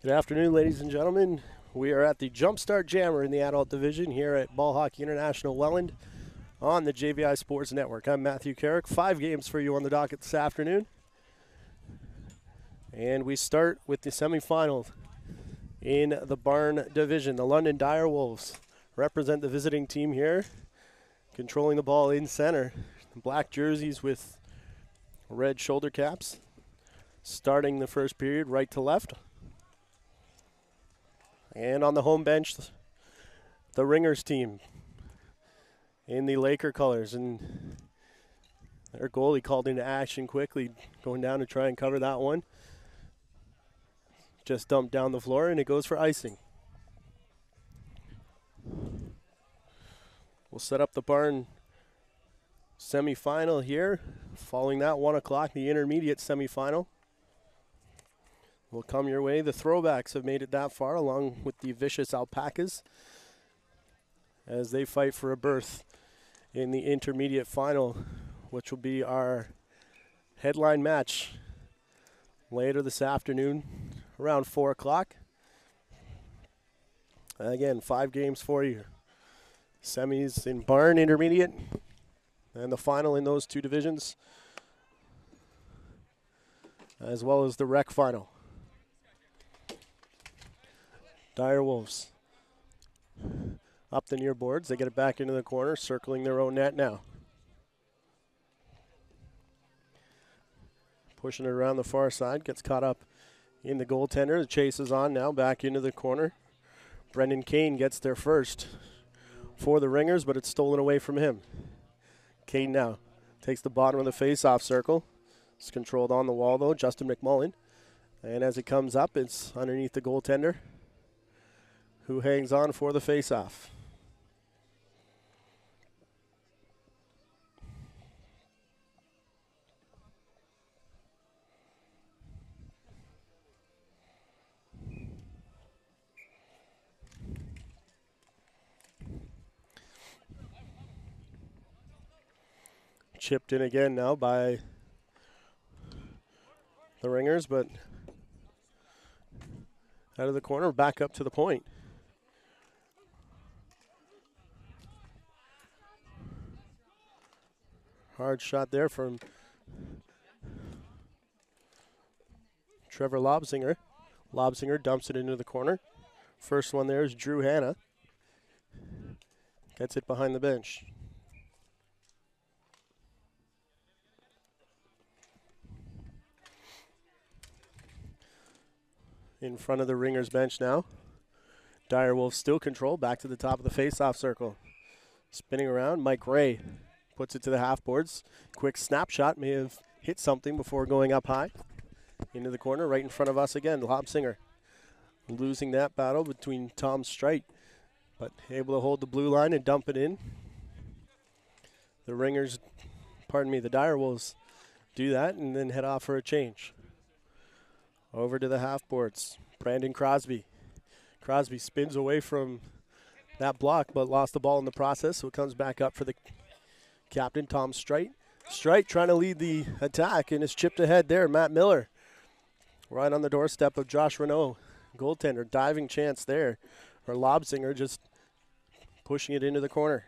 Good afternoon, ladies and gentlemen. We are at the Jumpstart Jammer in the adult division here at Ballhockey International Welland on the JVI Sports Network. I'm Matthew Carrick. 5 games for you on the docket this afternoon. And we start with the semifinal in the Barn division. The London Direwolves represent the visiting team here, controlling the ball in center. Black jerseys with red shoulder caps. Starting the first period right to left. And on the home bench, the Ringers team in the Laker colors. And their goalie called into action quickly, going down to try and cover that one. Just dumped down the floor, and it goes for icing. We'll set up the Barn semifinal here. Following that, 1 o'clock, the intermediate semifinal will come your way. The Throwbacks have made it that far, along with the Vicious Alpacas, as they fight for a berth in the intermediate final, which will be our headline match later this afternoon around 4 o'clock. Again, 5 games for you. Semis in Barn intermediate, and the final in those 2 divisions, as well as the rec final. Direwolves up the near boards. They get it back into the corner, circling their own net now. Pushing it around the far side, gets caught up in the goaltender. The chase is on now, back into the corner. Brendan Kane gets there first for the Ringers, but it's stolen away from him. Kane now takes the bottom of the face-off circle. It's controlled on the wall, though, Justin McMullen. And as it comes up, it's underneath the goaltender, who hangs on for the face-off. Chipped in again now by the Ringers, but out of the corner, back up to the point. Hard shot there from Trevor Lobsinger. Lobsinger dumps it into the corner. First one there is Drew Hanna. Gets it behind the bench. In front of the Ringers bench now. Direwolves still control, back to the top of the face-off circle. Spinning around, Mike Ray puts it to the half boards. Quick snapshot, may have hit something before going up high. Into the corner, right in front of us again, Lobsinger. Losing that battle between Tom Strite, but able to hold the blue line and dump it in. The Direwolves do that and then head off for a change. Over to the half boards, Brandon Crosby. Crosby spins away from that block, but lost the ball in the process, so it comes back up for the captain, Tom Strite. Strite trying to lead the attack and is chipped ahead there. Matt Miller right on the doorstep of Josh Renault. Goaltender, diving chance there. Or Lobsinger just pushing it into the corner.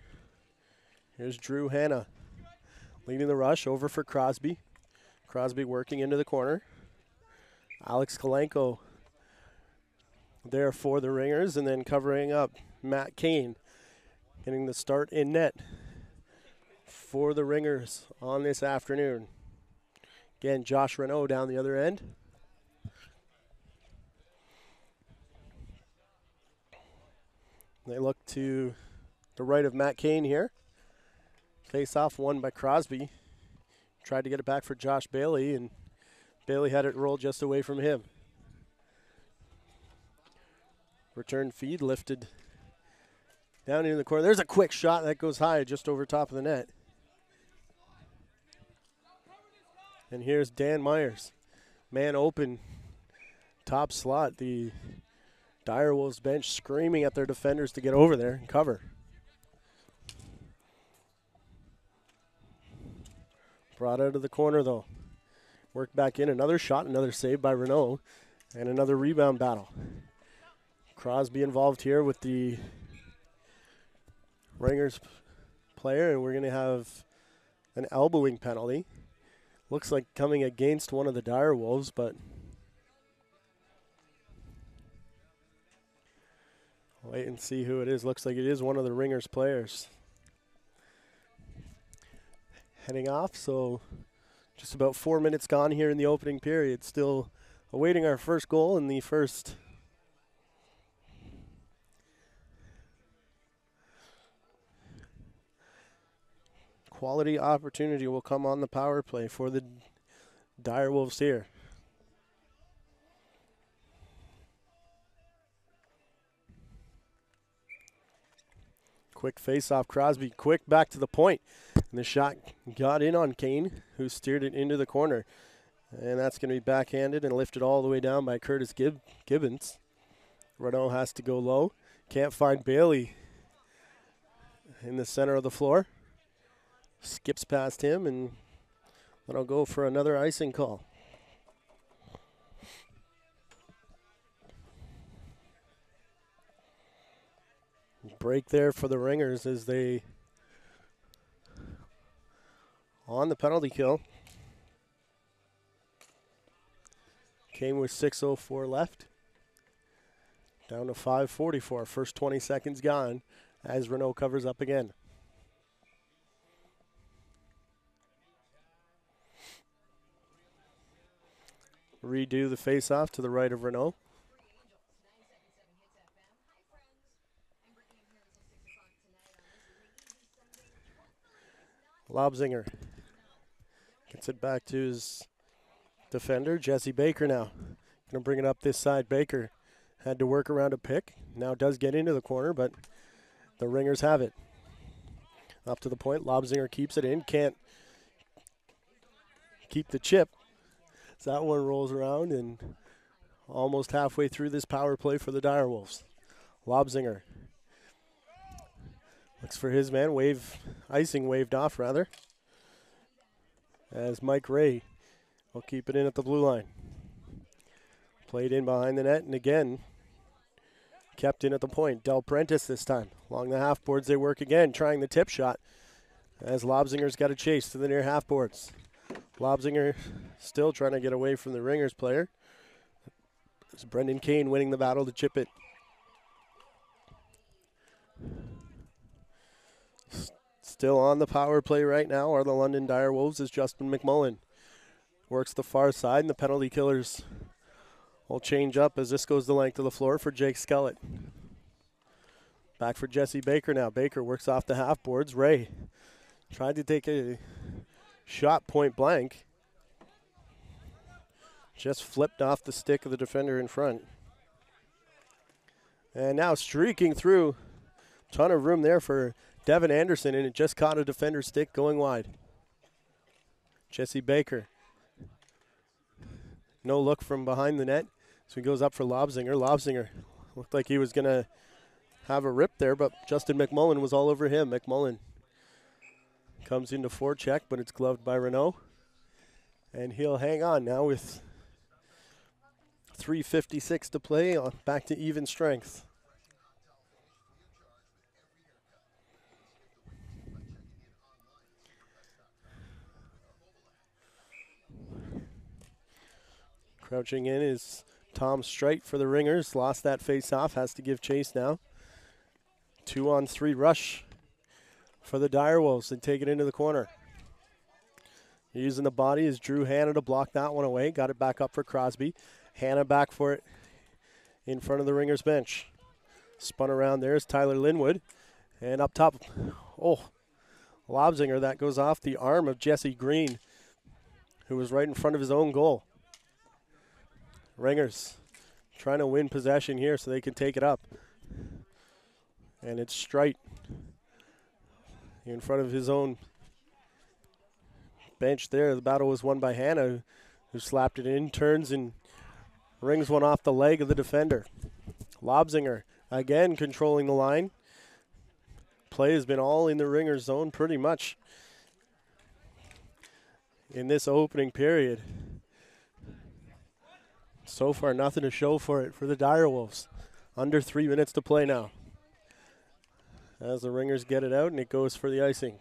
Here's Drew Hanna leading the rush over for Crosby. Crosby working into the corner. Alex Kalenko there for the Ringers, and then covering up Matt Kane, getting the start in net for the Ringers on this afternoon. Again, Josh Renault down the other end. They look to the right of Matt Kane here. Face-off won by Crosby. Tried to get it back for Josh Bailey, and Bailey had it roll just away from him. Return feed lifted down into the corner. There's a quick shot that goes high just over top of the net. And here's Dan Myers. Man open, top slot. The Direwolves bench screaming at their defenders to get over there and cover. Brought out of the corner, though. Worked back in. Another shot, another save by Renault. And another rebound battle. Crosby involved here with the Ringers player, and we're going to have an elbowing penalty. Looks like coming against one of the Dire Wolves, but wait and see who it is. Looks like it is one of the Ringers players. Heading off, so just about 4 minutes gone here in the opening period. Still awaiting our first goal in the first quality opportunity will come on the power play for the Dire Wolves here. Quick face-off, Crosby, quick back to the point. And the shot got in on Kane, who steered it into the corner. And that's going to be backhanded and lifted all the way down by Curtis Gibbons. Renault has to go low. Can't find Bailey in the center of the floor. Skips past him, and then I'll go for another icing call. Break there for the Ringers as they on the penalty kill. Came with 6:04 left. Down to 5:44. First 20 seconds gone as Renault covers up again. Redo the face-off to the right of Renault. Lobzinger gets it back to his defender, Jesse Baker now. Going to bring it up this side. Baker had to work around a pick. Now does get into the corner, but the Ringers have it. Up to the point. Lobzinger keeps it in. Can't keep the chip. So that one rolls around and almost halfway through this power play for the Dire Wolves. Lobzinger looks for his man. Icing waved off, rather. As Mike Ray will keep it in at the blue line. Played in behind the net, and again, kept in at the point. Del Prentice this time. Along the half boards they work again, trying the tip shot. As Lobzinger's got a chase to the near half boards. Lobzinger still trying to get away from the Ringers player. It's Brendan Kane winning the battle to chip it. Still on the power play right now are the London Dire Wolves as Justin McMullen works the far side, and the penalty killers will change up as this goes the length of the floor for Jake Skelet. Back for Jesse Baker now. Baker works off the half boards. Ray tried to take a shot point blank. Just flipped off the stick of the defender in front. And now streaking through. Ton of room there for Devin Anderson, and it just caught a defender's stick going wide. Jesse Baker. No look from behind the net. So he goes up for Lobzinger. Lobzinger looked like he was going to have a rip there, but Justin McMullen was all over him. McMullen comes into forecheck, but it's gloved by Renault. And he'll hang on now with 3:56 to play, back to even strength. Crouching in is Tom Streit for the Ringers. Lost that face-off, has to give chase now. 2-on-3 rush for the Dire Wolves and take it into the corner. Using the body is Drew Hanna to block that one away. Got it back up for Crosby. Hanna back for it in front of the Ringers bench. Spun around there is Tyler Linwood. And up top, Lobzinger. That goes off the arm of Jesse Green, who was right in front of his own goal. Ringers trying to win possession here so they can take it up. And it's Streit in front of his own bench there. The battle was won by Hanna, who slapped it in, turns and rings one off the leg of the defender. Lobzinger again controlling the line. Play has been all in the Ringers zone pretty much in this opening period. So far, nothing to show for it for the Direwolves. Under 3 minutes to play now. As the Ringers get it out, and it goes for the icing.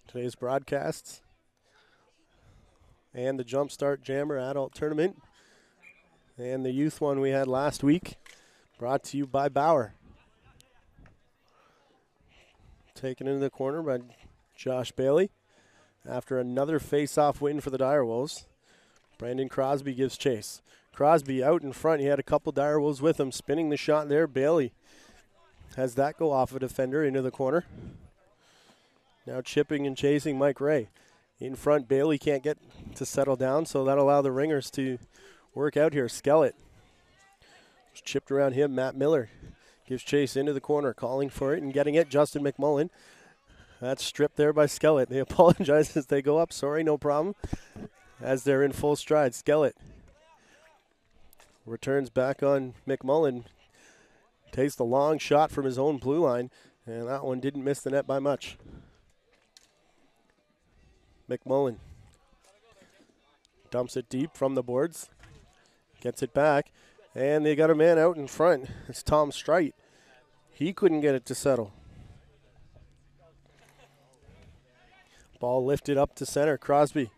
Today's broadcasts and the Jumpstart Jammer Adult Tournament and the youth one we had last week, brought to you by Bauer. Taken into the corner by Josh Bailey after another face-off win for the Direwolves. Brandon Crosby gives chase. Crosby out in front. He had a couple Direwolves with him, spinning the shot there. Bailey has that go off a defender into the corner. Now chipping and chasing Mike Ray. In front, Bailey can't get to settle down, so that'll allow the Ringers to work out here. Skellett chipped around him. Matt Miller gives chase into the corner, calling for it and getting it. Justin McMullen. That's stripped there by Skellett. They apologize as they go up. Sorry, no problem. As they're in full stride, Skellett returns back on McMullen. Takes the long shot from his own blue line, and that one didn't miss the net by much. McMullen dumps it deep from the boards. Gets it back. And they got a man out in front. It's Tom Strite. He couldn't get it to settle. Ball lifted up to center. Crosby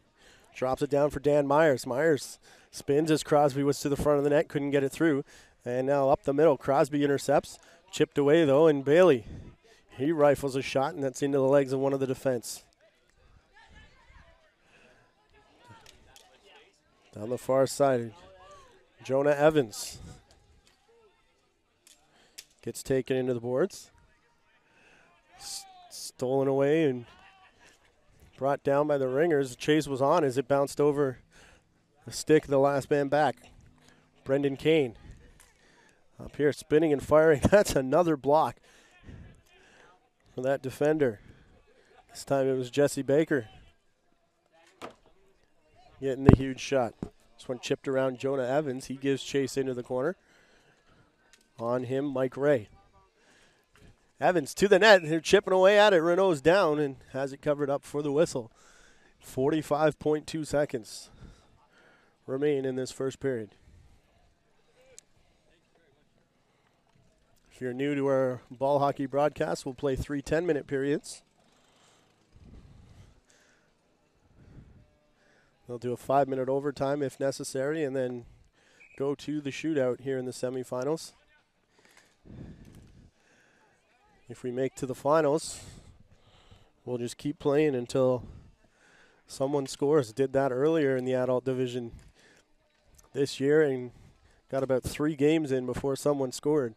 drops it down for Dan Myers. Myers spins as Crosby was to the front of the net. Couldn't get it through. And now up the middle. Crosby intercepts. Chipped away, though. And Bailey, he rifles a shot, and that's into the legs of one of the defense. Down the far side, Jonah Evans gets taken into the boards. Stolen away and brought down by the Ringers. The chase was on as it bounced over the stick of the last man back. Brendan Kane up here spinning and firing. That's another block for that defender. This time it was Jesse Baker getting the huge shot. This one chipped around Jonah Evans. He gives chase into the corner. On him, Mike Ray. Evans to the net. They're chipping away at it. Renault's down and has it covered up for the whistle. 45.2 seconds remain in this first period. If you're new to our ball hockey broadcast, we'll play 3 10-minute periods. They'll do a 5-minute overtime if necessary and then go to the shootout here in the semifinals. If we make to the finals, we'll just keep playing until someone scores. Did that earlier in the adult division this year and got about 3 games in before someone scored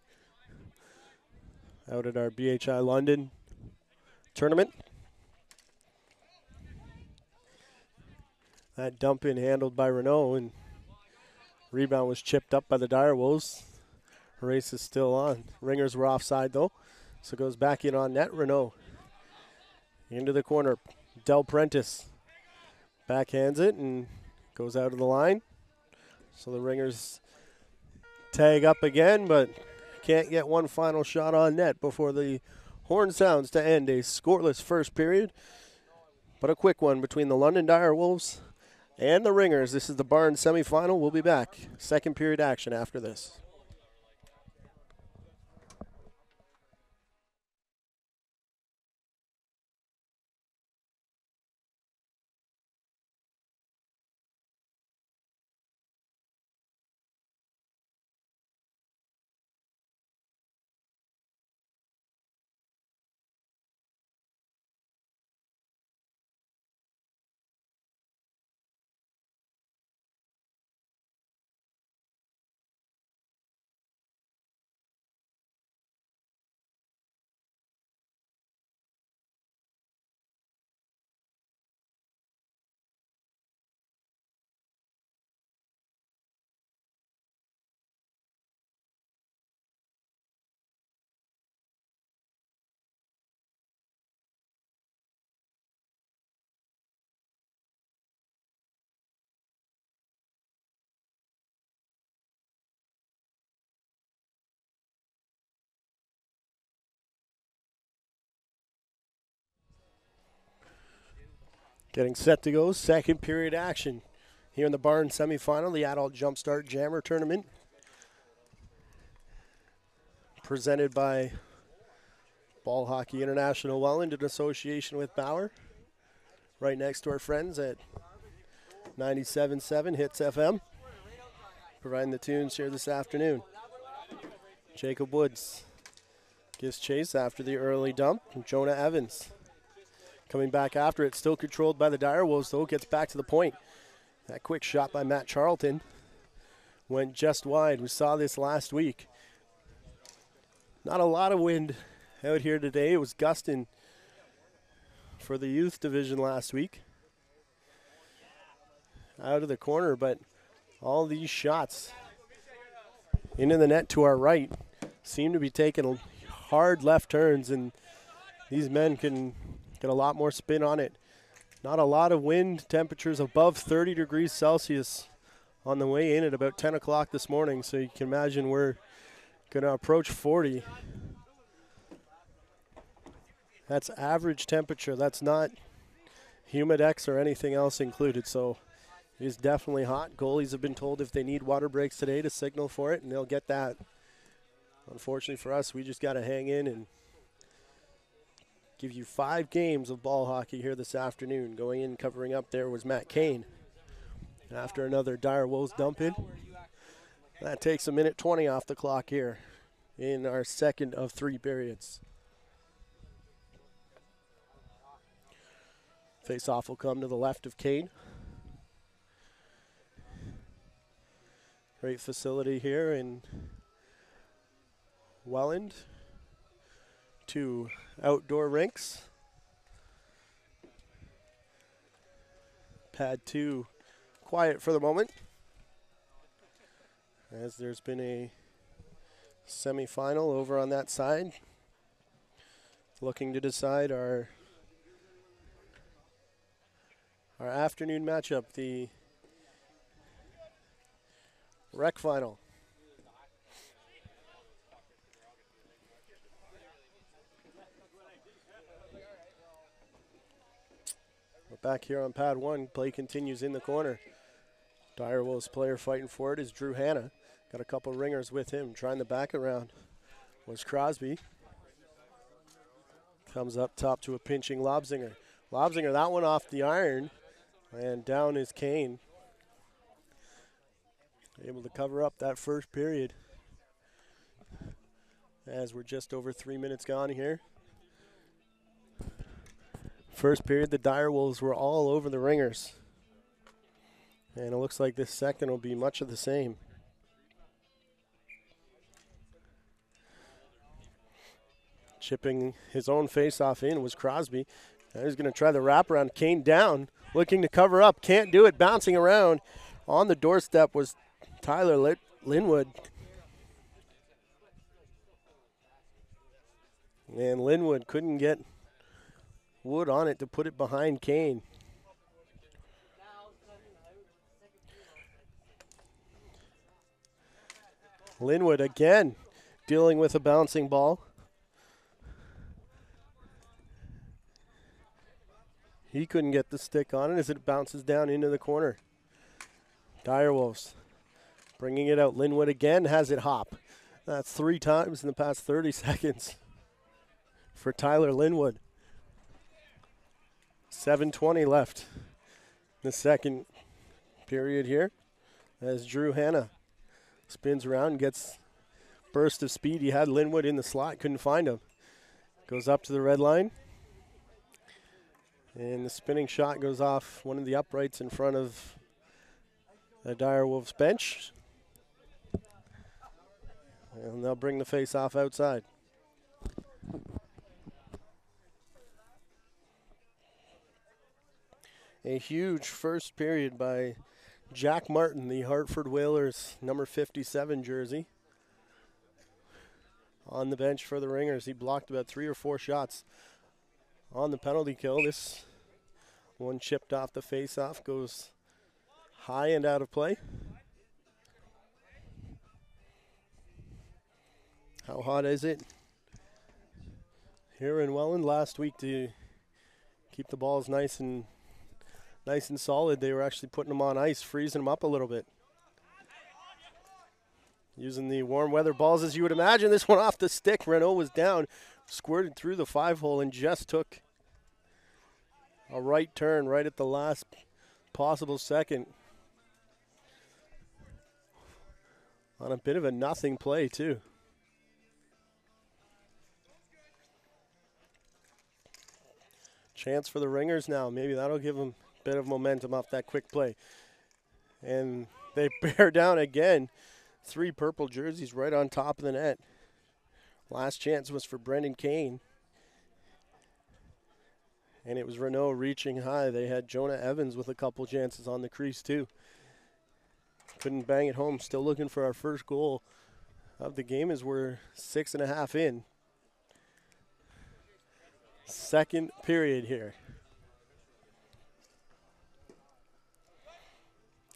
out at our BHI London tournament. That dump in handled by Renault, and rebound was chipped up by the Direwolves. Race is still on. Ringers were offside though, so goes back in on net. Renault into the corner. Del Prentice backhands it and goes out of the line. So the Ringers tag up again, but can't get one final shot on net before the horn sounds to end a scoreless first period. But a quick one between the London Direwolves and the Ringers. This is the Barnes semifinal. We'll be back. Second period action after this. Getting set to go, second period action here in the barn semifinal, the Adult Jumpstart Jammer Tournament. Presented by Ballhockey International Welland in association with Bauer. Right next to our friends at 97.7 Hits FM. Providing the tunes here this afternoon. Jacob Woods gives chase after the early dump from Jonah Evans. Coming back after it, still controlled by the Direwolves, though, gets back to the point. That quick shot by Matt Charlton went just wide. We saw this last week. Not a lot of wind out here today. It was gusting for the youth division last week. Out of the corner, but all these shots into the net to our right seem to be taking hard left turns, and these men can get a lot more spin on it. Not a lot of wind, temperatures above 30 degrees Celsius on the way in at about 10 o'clock this morning, so you can imagine we're going to approach 40. That's average temperature. That's not humidex or anything else included, so it is definitely hot. Goalies have been told if they need water breaks today to signal for it, and they'll get that. Unfortunately for us, we just got to hang in and give you 5 games of ball hockey here this afternoon. Going in, covering up there was Matt Kane. After another Direwolves dump in. That takes a minute 20 off the clock here in our second of 3 periods. Face-off will come to the left of Kane. Great facility here in Welland. 2 outdoor rinks. Pad 2 quiet for the moment, as there's been a semifinal over on that side. Looking to decide our afternoon matchup, the rec final. We're back here on pad 1. Play continues in the corner. Direwolves player fighting for it is Drew Hanna. Got a couple ringers with him. Trying the back around was Crosby. Comes up top to a pinching Lobzinger. Lobzinger, that one off the iron. And down is Kane. Able to cover up that first period. As we're just over 3 minutes gone here. First period, the Direwolves were all over the ringers. And it looks like this second will be much of the same. Chipping his own face-off in was Crosby. Now he's going to try the wraparound. Kane down, looking to cover up. Can't do it, bouncing around. On the doorstep was Tyler Linwood. And Linwood couldn't get Wood on it to put it behind Kane. Linwood again dealing with a bouncing ball. He couldn't get the stick on it as it bounces down into the corner. Direwolves bringing it out. Linwood again has it hop. That's 3 times in the past 30 seconds for Tyler Linwood. 7:20 left in the second period here as Drew Hanna spins around, gets burst of speed. He had Linwood in the slot, couldn't find him. Goes up to the red line. And the spinning shot goes off one of the uprights in front of the Direwolves bench. And they'll bring the face-off outside. A huge first period by Jack Martin, the Hartford Whalers number 57 jersey. On the bench for the Ringers. He blocked about 3 or 4 shots on the penalty kill. This one chipped off the face-off, goes high and out of play. How hot is it here in Welland? Last week to keep the balls nice and nice and solid. They were actually putting them on ice, freezing them up a little bit. Using the warm weather balls as you would imagine. This one off the stick. Renault was down, squirted through the 5-hole and just took a right turn right at the last possible second. On a bit of a nothing play too. Chance for the Ringers now. Maybe that'll give them a bit of momentum off that quick play. And they bear down again. 3 purple jerseys right on top of the net. Last chance was for Brendan Kane. And it was Renault reaching high. They had Jonah Evans with a couple chances on the crease too. Couldn't bang it home. Still looking for our first goal of the game as we're 6.5 in. Second period here.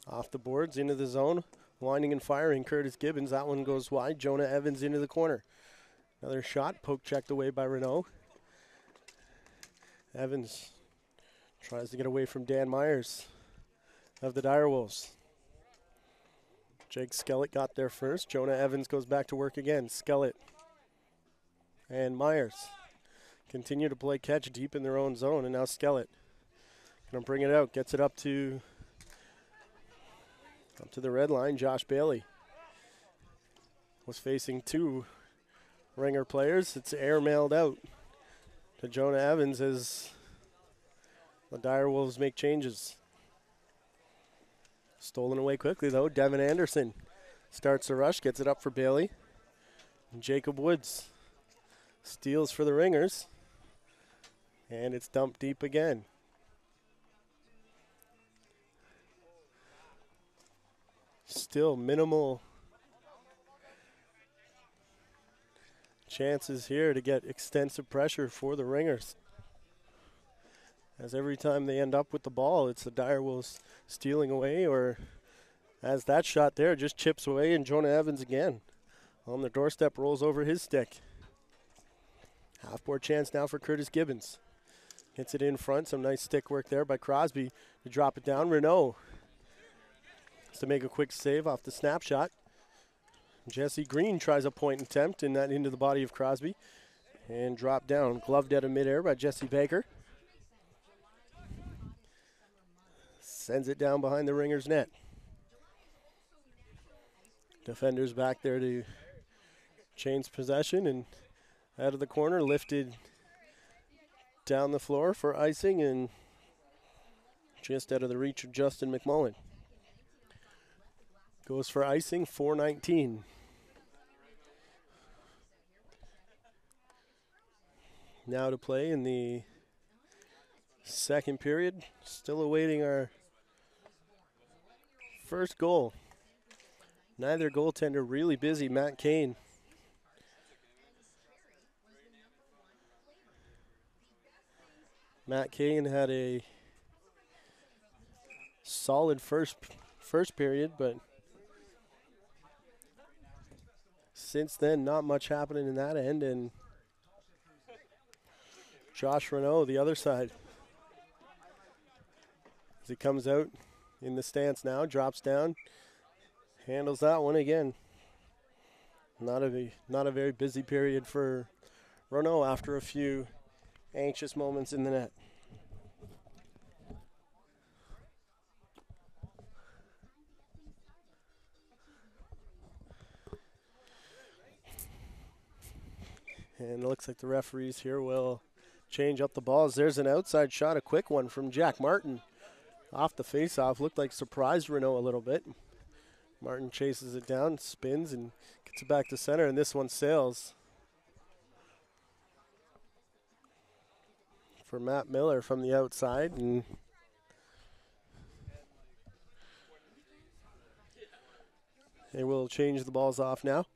Off the boards, into the zone. Winding and firing, Curtis Gibbons. That one goes wide. Jonah Evans into the corner. Another shot, poke checked away by Renault. Evans tries to get away from Dan Myers of the Direwolves. Jake Skellett got there first. Jonah Evans goes back to work again. Skellett and Myers continue to play catch deep in their own zone, and now Skellett gonna bring it out, gets it up to the red line. Josh Bailey was facing 2 Ringer players. It's airmailed out to Jonah Evans as the Direwolves make changes. Stolen away quickly though. Devin Anderson starts the rush, gets it up for Bailey. And Jacob Woods steals for the Ringers. And it's dumped deep again. Still minimal chances here to get extensive pressure for the Ringers. As every time they end up with the ball, it's the Direwolves stealing away, or as that shot there just chips away, and Jonah Evans again on the doorstep rolls over his stick. Half-board chance now for Curtis Gibbons. Hits it in front. Some nice stick work there by Crosby to drop it down. Renault has to make a quick save off the snapshot. Jesse Green tries a point attempt, and that into the body of Crosby. And dropped down. Gloved out of midair by Jesse Baker. Sends it down behind the Ringers' net. Defenders back there to change possession, and out of the corner, lifted down the floor for icing and just out of the reach of Justin McMullen. Goes for icing, 4:19. Now to play in the second period. Still awaiting our first goal. Neither goaltender really busy. Matt Kane had a solid first period, but since then, not much happening in that end. And Josh Renault, the other side, as he comes out in the stance now, drops down, handles that one again. Not a very busy period for Renault after a few anxious moments in the net. And it looks like the referees here will change up the balls. There's an outside shot, a quick one from Jack Martin off the faceoff. Looked like surprised Renault a little bit. Martin chases it down, spins, and gets it back to center, and this one sails for Matt Miller from the outside. And they will change the balls off now.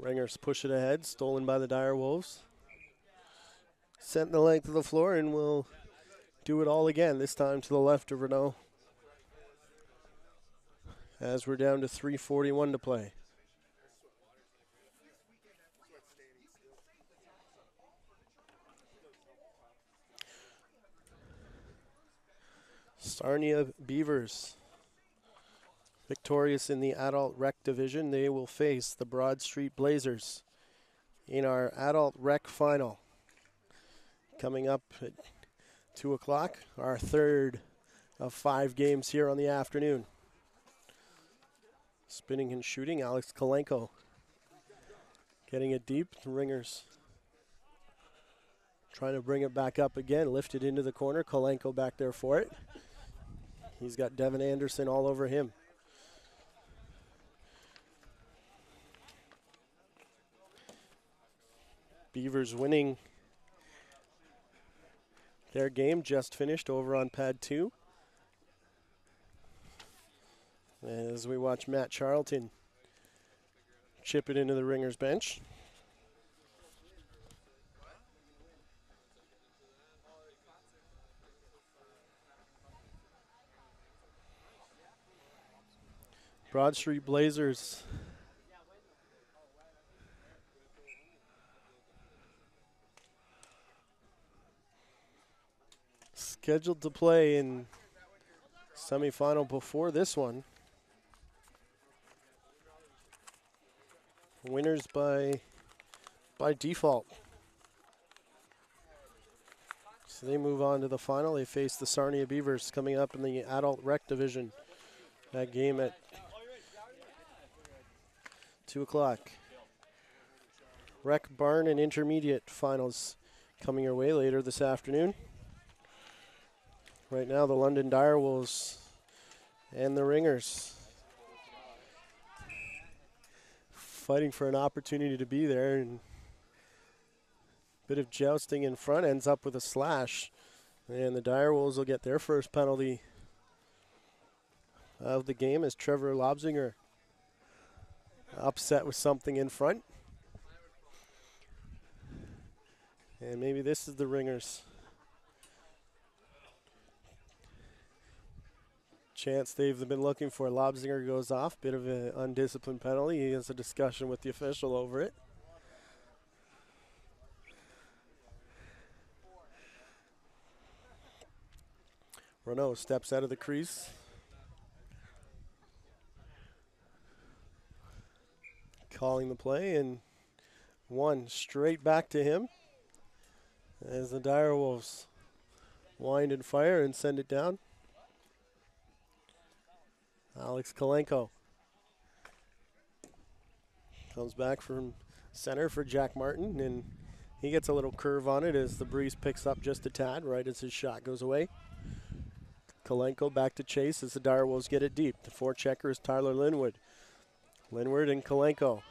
Ringers push it ahead, stolen by the Direwolves. Sent the length of the floor, and will do it all again, this time to the left of Renault. as we're down to 3:41 to play. Sarnia Beavers, victorious in the adult rec division. They will face the Broad Street Blazers in our adult rec final. Coming up at 2 o'clock, our third of 5 games here on the afternoon. Spinning and shooting, Alex Kalenko getting it deep. The Ringers trying to bring it back up again, lifted into the corner. Kalenko back there for it. He's got Devin Anderson all over him. Beavers winning their game, just finished over on pad 2. As we watch Matt Charlton chip it into the Ringers bench. Broad Street Blazers scheduled to play in semifinal before this one. Winners by default. So they move on to the final. They face the Sarnia Beavers coming up in the adult rec division. That game at 2 o'clock. Rec Barn and Intermediate finals coming your way later this afternoon. Right now, the London Direwolves and the Ringers fighting for an opportunity to be there, and a bit of jousting in front ends up with a slash, and the Direwolves will get their first penalty of the game as Trevor Lobsinger upset with something in front. And maybe this is the Ringers' chance they've been looking for. Lobsinger goes off, bit of an undisciplined penalty. He has a discussion with the official over it. Renault steps out of the crease. Calling the play, and one straight back to him as the Direwolves wind and fire and send it down. Alex Kalenko comes back from center for Jack Martin, and he gets a little curve on it as the breeze picks up just a tad right as his shot goes away. Kalenko back to chase as the Direwolves get it deep. The forechecker is Tyler Linwood. Linwood and Kalenko.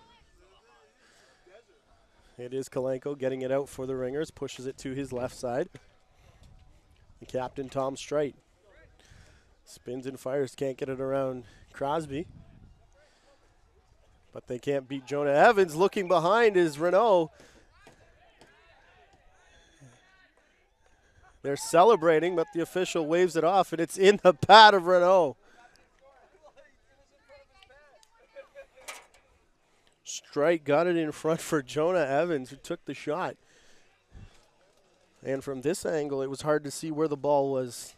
It is Kalenko getting it out for the Ringers, pushes it to his left side. The captain, Tom Strite, spins and fires, can't get it around Crosby. But they can't beat Jonah Evans. Looking behind is Renault. They're celebrating, but the official waves it off, and it's in the pad of Renault. Strike got it in front for Jonah Evans, who took the shot. And from this angle, it was hard to see where the ball was.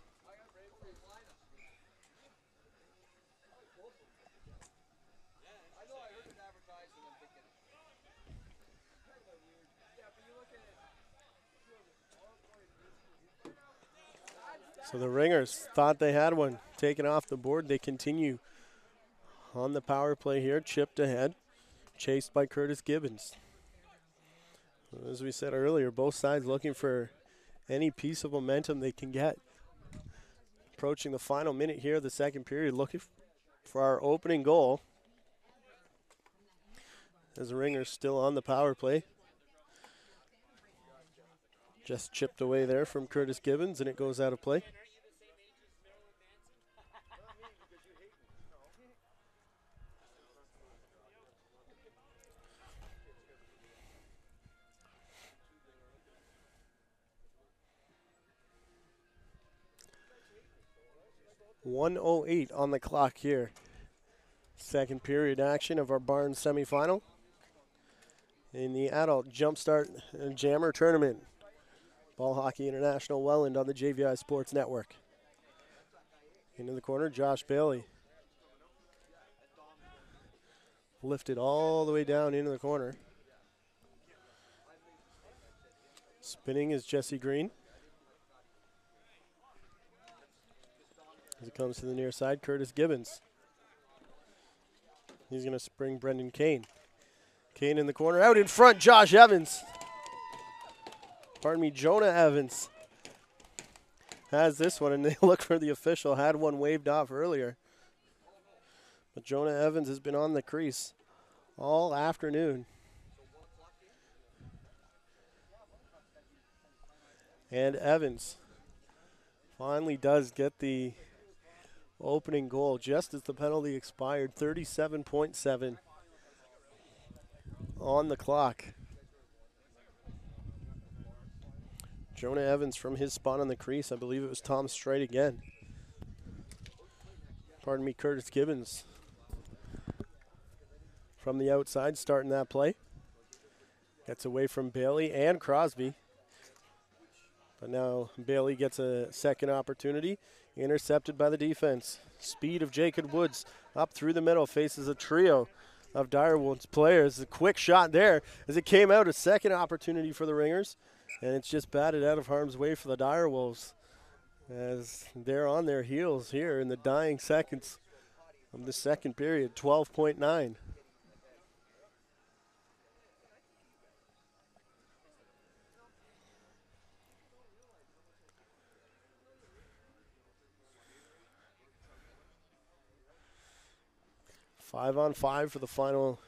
So the Ringers thought they had one taken off the board. They continue on the power play here, chipped ahead, chased by Curtis Gibbons. As we said earlier, both sides looking for any piece of momentum they can get. Approaching the final minute here of the second period, looking for our opening goal. As the Ringers still on the power play. Just chipped away there from Curtis Gibbons, and it goes out of play. .108 on the clock here Second period action of our Barnes semifinal in the adult Jumpstart Jammer Tournament. Ballhockey International Welland on the JVI Sports Network. Into the corner, Josh Bailey. Lifted all the way down into the corner. Spinning is Jesse Green. As it comes to the near side, Curtis Gibbons. He's going to spring Brendan Kane. Kane in the corner, out in front, Josh Evans. Pardon me, Jonah Evans has this one, and they look for the official. Had one waved off earlier. But Jonah Evans has been on the crease all afternoon. And Evans finally does get the opening goal just as the penalty expired. 37.7 on the clock. Jonah Evans from his spot on the crease. I believe it was Tom Straight again. Pardon me, Curtis Gibbons from the outside starting that play. Gets away from Bailey and Crosby. But now Bailey gets a second opportunity. Intercepted by the defense. Speed of Jacob Woods up through the middle. Faces a trio of Direwolves players. A quick shot there as it came out. A second opportunity for the Ringers. And it's just batted out of harm's way for the Direwolves as they're on their heels here in the dying seconds of the second period. 12.9. Five on five for the final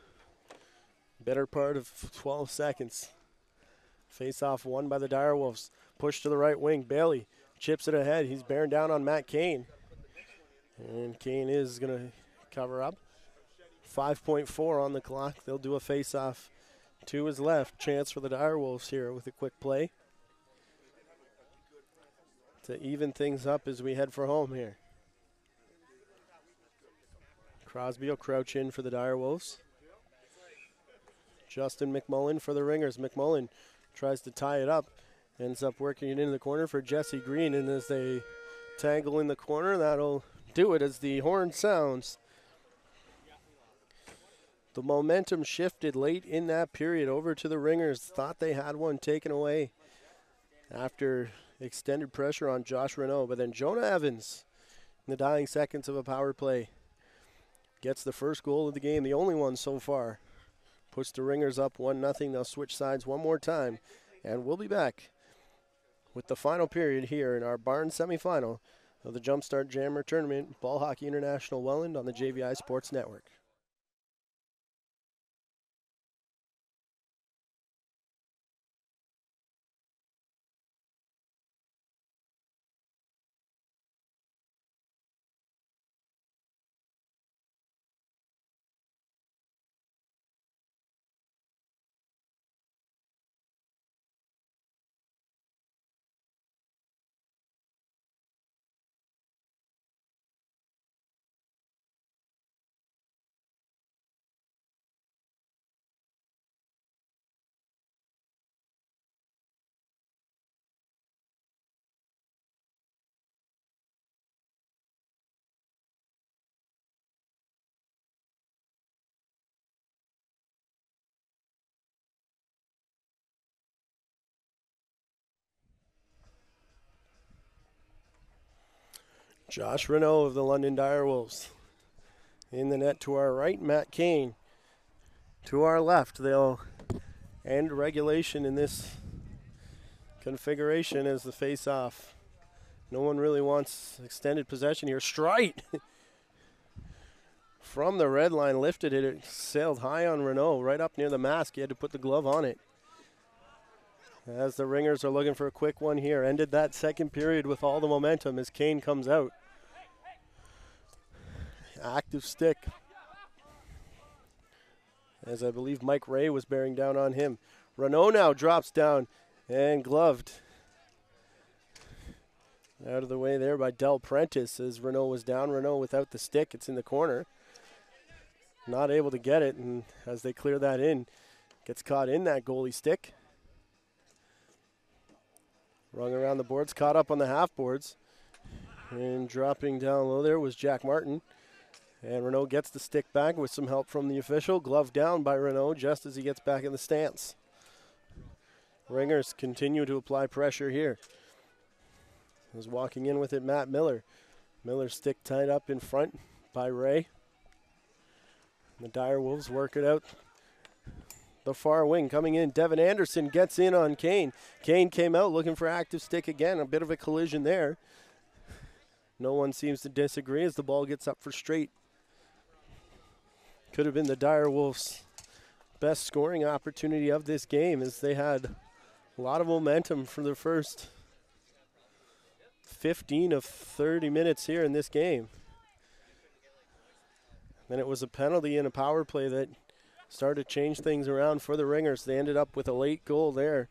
better part of 12 seconds. Face-off won by the Direwolves. Push to the right wing. Bailey chips it ahead. He's bearing down on Matt Kane. And Kane is going to cover up. 5.4 on the clock. They'll do a face-off to his left. Chance for the Direwolves here with a quick play to even things up as we head for home here. Crosby will crouch in for the Direwolves. Justin McMullen for the Ringers. McMullen tries to tie it up. Ends up working it into the corner for Jesse Green. And as they tangle in the corner, that'll do it as the horn sounds. The momentum shifted late in that period over to the Ringers. Thought they had one taken away after extended pressure on Josh Renault. But then Jonah Evans, in the dying seconds of a power play, gets the first goal of the game, the only one so far. Puts the Ringers up 1-0. They'll switch sides one more time. And we'll be back with the final period here in our Barnes semifinal of the Jumpstart Jammer Tournament, Ballhockey International Welland on the JVI Sports Network. Josh Renault of the London Direwolves. In the net to our right, Matt Kane. To our left, they'll end regulation in this configuration as the face-off. No one really wants extended possession here. Strite from the red line, lifted it. It sailed high on Renault, right up near the mask. He had to put the glove on it. As the Ringers are looking for a quick one here. Ended that second period with all the momentum as Kane comes out. Active stick, as I believe Mike Ray was bearing down on him. Renault now drops down and gloved. Out of the way there by Del Prentice as Renault was down. Renault without the stick. It's in the corner. not able to get it, and as they clear that in, gets caught in that goalie stick. Rung around the boards, caught up on the half boards. And dropping down low there was Jack Martin. And Renault gets the stick back with some help from the official. Glove down by Renault just as he gets back in the stance. Ringers continue to apply pressure here. Is walking in with it Matt Miller. Miller's stick tied up in front by Ray. The Dire Wolves work it out. The far wing coming in. Devin Anderson gets in on Kane. Kane came out looking for active stick again. A bit of a collision there. No one seems to disagree as the ball gets up for straight. Could have been the Dire Wolves' best scoring opportunity of this game as they had a lot of momentum for the first 15 of 30 minutes here in this game. Then it was a penalty and a power play that started to change things around for the Ringers. They ended up with a late goal there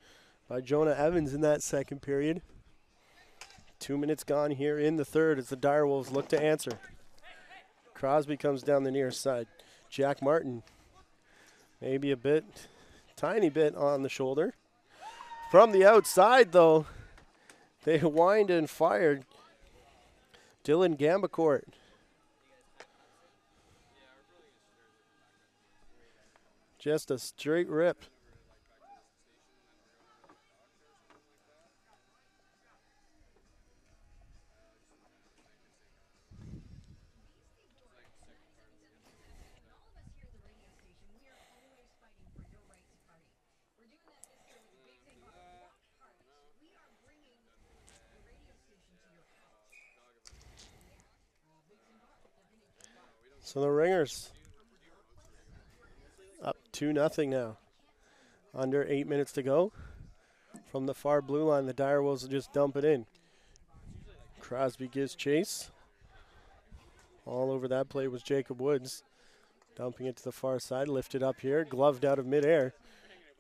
by Jonah Evans in that second period. 2 minutes gone here in the third as the Dire Wolves look to answer. Crosby comes down the near side. Jack Martin, maybe a bit, tiny bit on the shoulder. From the outside, though, they whined and fired. Dylan Gambacourt. Just a straight rip. So the Ringers up 2-0 now. Under 8 minutes to go. From the far blue line, the Dire Wolves will just dump it in. Crosby gives chase. All over that play was Jacob Woods. Dumping it to the far side, lifted up here, gloved out of midair.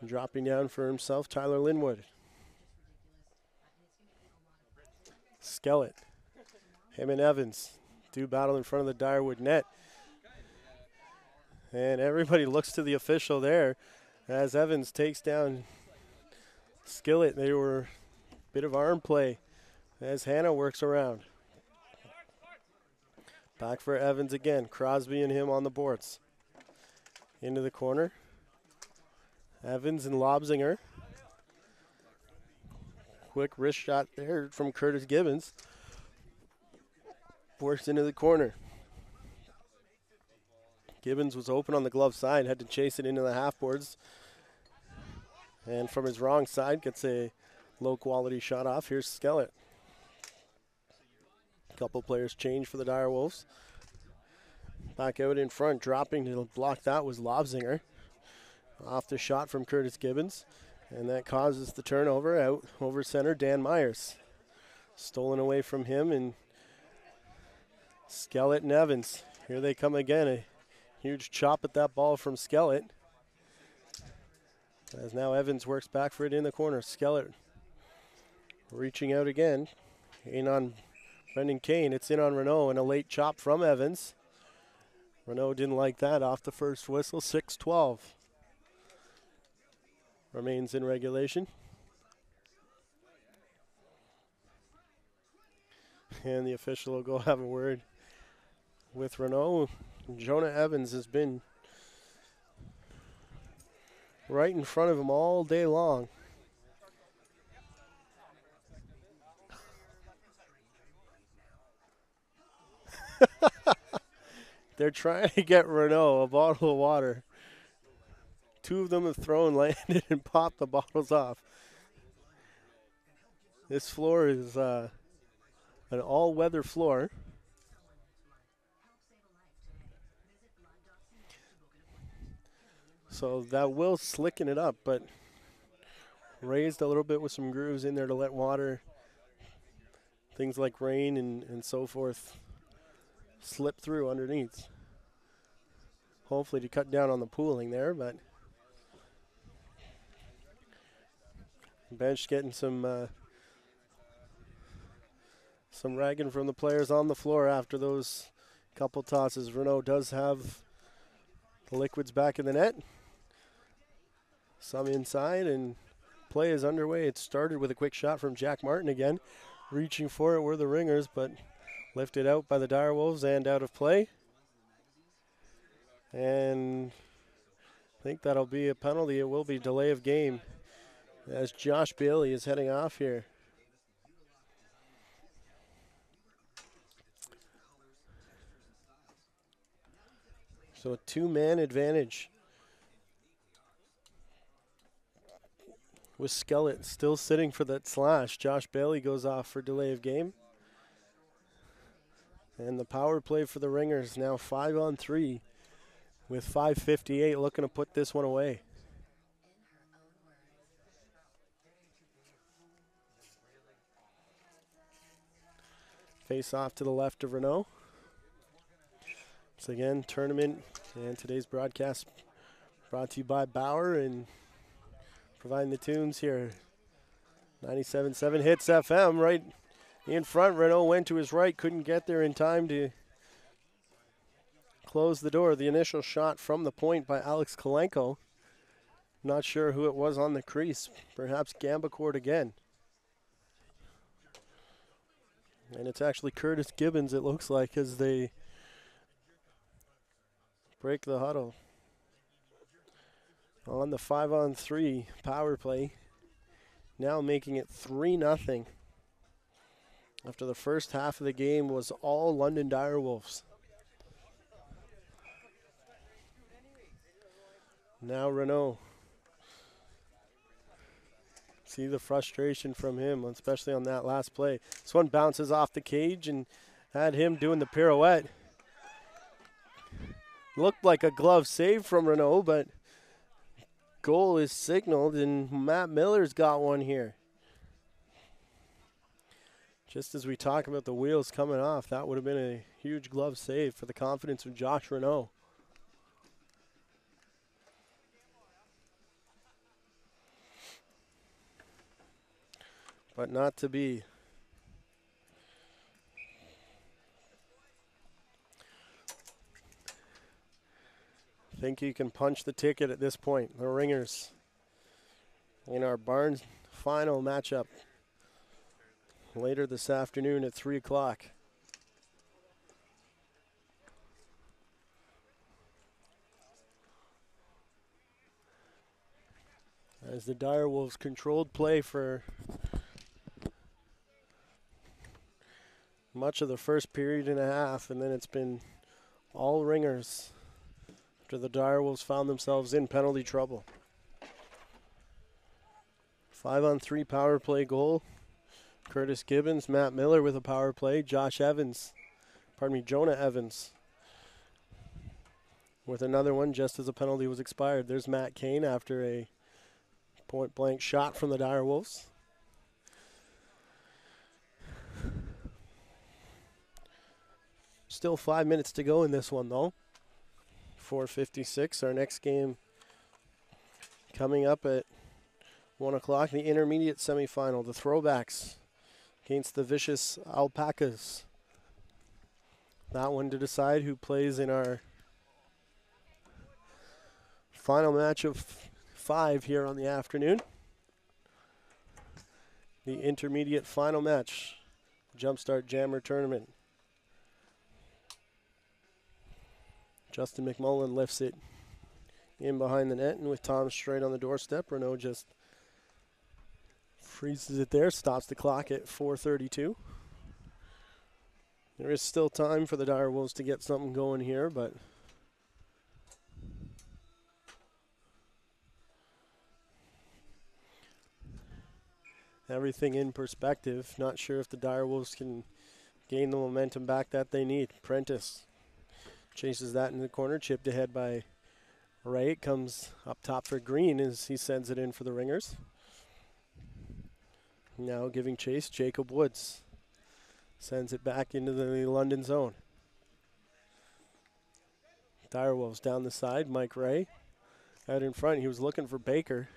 Dropping down for himself, Tyler Linwood. Skellett. Him and Evans do battle in front of the Direwood net. And everybody looks to the official there as Evans takes down Skillett. They were a bit of arm play as Hannah works around. Back for Evans again. Crosby and him on the boards. Into the corner. Evans and Lobsinger. Quick wrist shot there from Curtis Gibbons. Works into the corner. Gibbons was open on the glove side, had to chase it into the half boards. And from his wrong side, gets a low quality shot off. Here's Skellett. A couple players change for the Dire Wolves. Back out in front, dropping to block that was Lobsinger. Off the shot from Curtis Gibbons. And that causes the turnover out over center, Dan Myers. Stolen away from him, and Skellett and Evans. Here they come again. A huge chop at that ball from Skellett. As now Evans works back for it in the corner. Skellett reaching out again. In on Brendan Kane. It's in on Renault, and a late chop from Evans. Renault didn't like that off the first whistle. 6-12. Remains in regulation. And the official will go have a word with Renault. Jonah Evans has been right in front of him all day long. They're trying to get Renault a bottle of water. Two of them have thrown, landed, and popped the bottles off. This floor is an all-weather floor. So that will slicken it up, but raised a little bit with some grooves in there to let water, things like rain and so forth, slip through underneath. Hopefully to cut down on the pooling there, but bench getting some ragging from the players on the floor after those couple tosses. Renault does have The Liquid's back in the net. Some inside, and play is underway. It started with a quick shot from Jack Martin again. Reaching for it were the Ringers, but lifted out by the Direwolves and out of play. And I think that'll be a penalty. It will be delay of game as Josh Bailey is heading off here. So a two-man advantage with Skellett still sitting for that slash. Josh Bailey goes off for delay of game. And the power play for the Ringers now 5-on-3 with 5:58 looking to put this one away. Face off to the left of Renault. So again, tournament and today's broadcast brought to you by Bauer and providing the tunes here. 97.7 Hits FM right in front. Renault went to his right, couldn't get there in time to close the door. The initial shot from the point by Alex Kalenko. Not sure who it was on the crease. Perhaps Gambacourt again. And it's actually Curtis Gibbons, it looks like, as they break the huddle. On the 5-on-3 power play. Now making it 3-0. After the first half of the game was all London Direwolves. Now Renault. See the frustration from him, especially on that last play. This one bounces off the cage and had him doing the pirouette. Looked like a glove save from Renault, but goal is signaled, and Matt Miller's got one here. Just as we talk about the wheels coming off, that would have been a huge glove save for the confidence of Josh Renault. But not to be. I think you can punch the ticket at this point. The Ringers in our Barnes final matchup later this afternoon at 3 o'clock. As the Direwolves controlled play for much of the first period and a half, and then it's been all Ringers after the Direwolves found themselves in penalty trouble. 5-on-3 power play goal. Curtis Gibbons, Matt Miller with a power play. Jonah Evans with another one just as a penalty was expired. There's Matt Kane after a point-blank shot from the Direwolves. Still 5 minutes to go in this one, though. 4:56. Our next game coming up at 1 o'clock. The intermediate semifinal. The Throwbacks against the Vicious Alpacas. That one to decide who plays in our final match of 5 here on the afternoon. The intermediate final match. Jumpstart Jammer Tournament. Justin McMullen lifts it in behind the net, and with Tom straight on the doorstep, Renault just freezes it there, stops the clock at 4:32. There is still time for the Direwolves to get something going here, but everything in perspective. Not sure if the Direwolves can gain the momentum back that they need. Prentice chases that in the corner, chipped ahead by Ray. It comes up top for Green as he sends it in for the Ringers. Now giving chase, Jacob Woods sends it back into the London zone. Direwolves down the side, Mike Ray out in front. He was looking for Baker.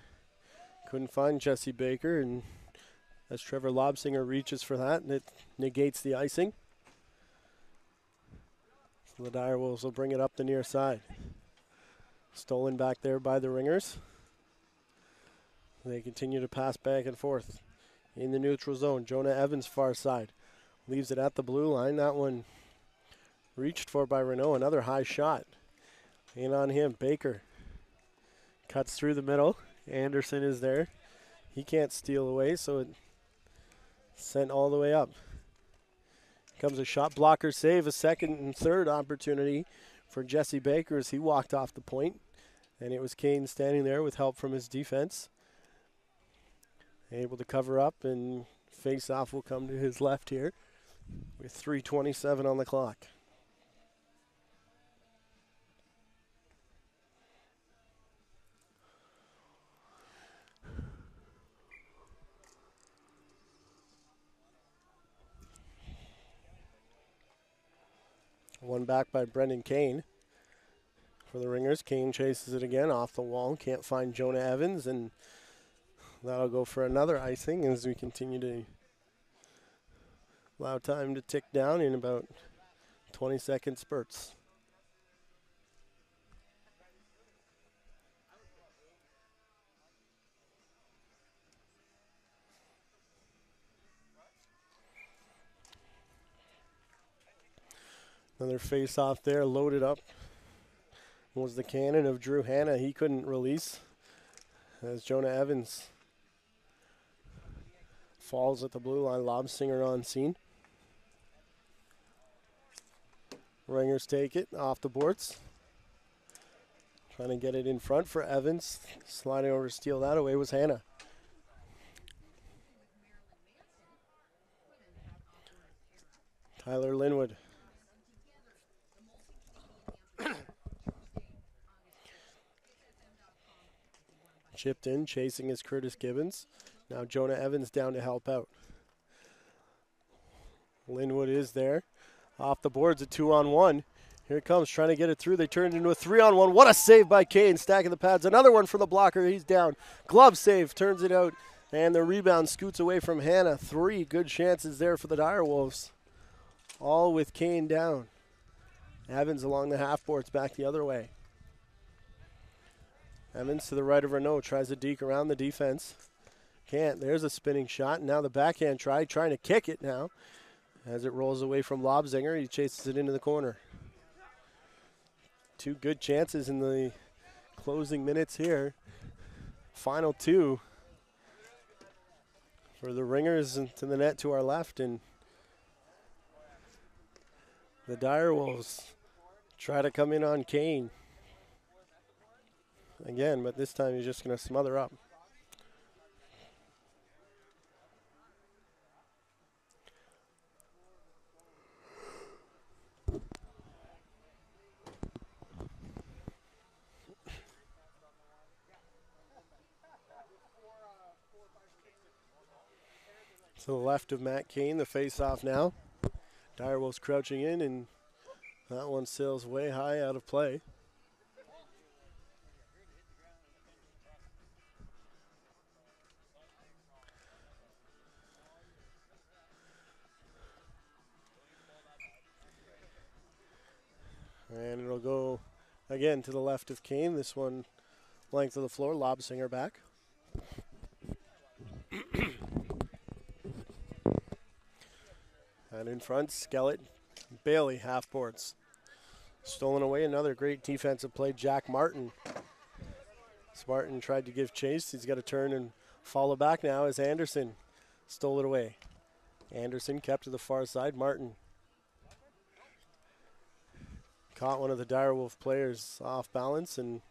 Couldn't find Jesse Baker, and as Trevor Lobsinger reaches for that, and it negates the icing. So the Direwolves will bring it up the near side. Stolen back there by the Ringers. They continue to pass back and forth in the neutral zone. Jonah Evans far side. Leaves it at the blue line. That one reached for by Renault. Another high shot. In on him. Baker cuts through the middle. Anderson is there. He can't steal away, so it sent all the way up. Comes a shot blocker save. A second and third opportunity for Jesse Baker as he walked off the point. And it was Kane standing there with help from his defense. Able to cover up, and face-off will come to his left here with 3:27 on the clock. One back by Brendan Kane for the Ringers. Kane chases it again off the wall. Can't find Jonah Evans, and that'll go for another icing as we continue to allow time to tick down in about 20-second spurts. Another face-off there, loaded up was the cannon of Drew Hanna. He couldn't release as Jonah Evans falls at the blue line. Lobsinger on scene. Ringers take it off the boards. Trying to get it in front for Evans. Sliding over to steal that away was Hanna. Tyler Linwood. Chipped in, chasing is Curtis Gibbons. Now Jonah Evans down to help out. Linwood is there. Off the boards, a 2-on-1. Here it comes, trying to get it through. They turn it into a 3-on-1. What a save by Kane, stacking the pads. Another one for the blocker, he's down. Glove save, turns it out. And the rebound scoots away from Hanna. 3 good chances there for the Direwolves. All with Kane down. Evans along the half boards, back the other way. Evans to the right of Renault, tries to deke around the defense. Can't. There's a spinning shot. Now the backhand trying to kick it now. As it rolls away from Lobsinger, he chases it into the corner. 2 good chances in the closing minutes here. Final 2 for the Ringers to the net to our left, and the Direwolves try to come in on Kane again, but this time he's just going to smother up. To the left of Matt Kane, the face-off now. Direwolves crouching in, and that one sails way high out of play. And it'll go again to the left of Kane. This one length of the floor, Lobsinger back. And in front, Skellett, Bailey, half boards. Stolen away, another great defensive play, Jack Martin. Spartan tried to give chase. He's got to turn and follow back now as Anderson stole it away. Anderson kept to the far side. Martin caught one of the Direwolf players off balance, and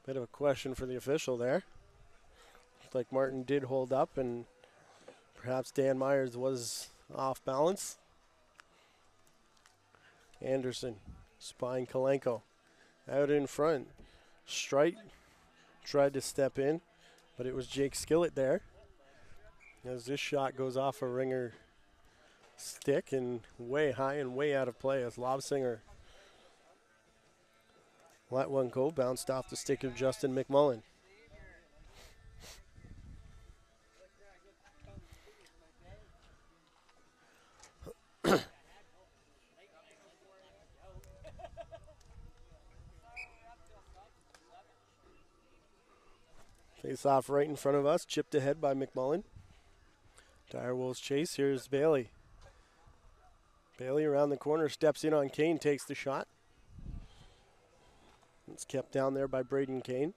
a bit of a question for the official there. Looked like Martin did hold up, and perhaps Dan Myers was off balance. Anderson spying Kalenko. Out in front. Strite tried to step in, but it was Jake Skillett there. As this shot goes off a Ringer stick and way high and way out of play as Lobsinger let one go, bounced off the stick of Justin McMullen. Face off right in front of us, chipped ahead by McMullen. Direwolves chase, here's Bailey. Bailey around the corner, steps in on Kane, takes the shot. It's kept down there by Braden Kane.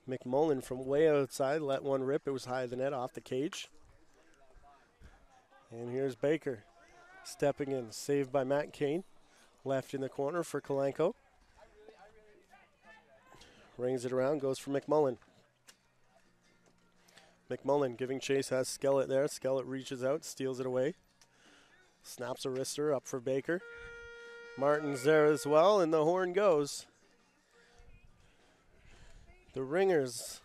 McMullen from way outside let one rip. It was high of the net, off the cage. And here's Baker stepping in, saved by Matt Kane. Left in the corner for Kalanko. Rings it around, goes for McMullen. McMullen giving chase, has Skellett there. Skellett reaches out, steals it away. Snaps a wrister up for Baker. Martin's there as well, and the horn goes. The Ringers,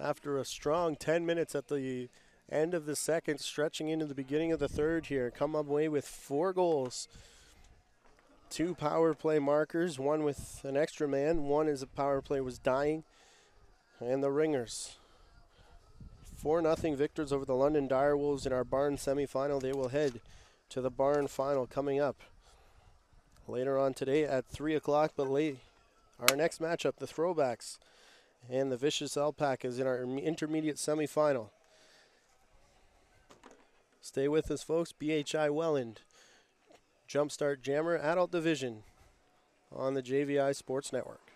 after a strong 10 minutes at the end of the second, stretching into the beginning of the third here, come away with 4 goals. 2 power play markers, 1 with an extra man, 1 as a power play was dying. And the Ringers, 4-0 victors over the London Direwolves in our barn semifinal. They will head to the barn final coming up later on today at 3 o'clock. But our next matchup, the Throwbacks and the Vicious Alpacas in our intermediate semifinal. Stay with us, folks. BHI Welland, Jumpstart Jammer Adult Division on the JVI Sports Network.